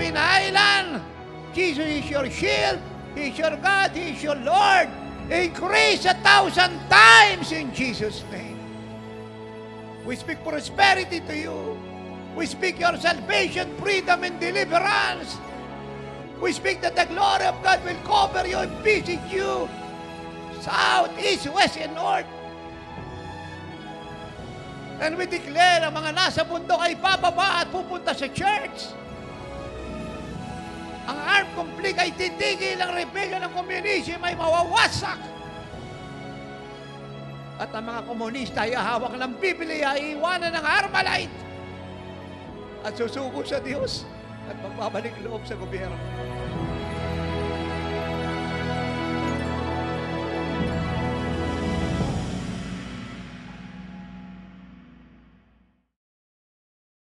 kinailan. Jesus is your shield. He is your God. He is your Lord. Increase 1,000 times in Jesus' name. We speak prosperity to you. We speak your salvation, freedom, and deliverance. We speak that the glory of God will cover you and visit you. South, east, west, and north. And we declare ang mga nasa bundok ay bababa at pupunta sa church. Ang armed conflict ay titigil, ang rebellion ng communism ay mawawasak. At ang mga komunista ay hawak ng Biblia, ay iwanan ng Armalite at susuko sa Diyos at magbabalik loob sa gobyerno.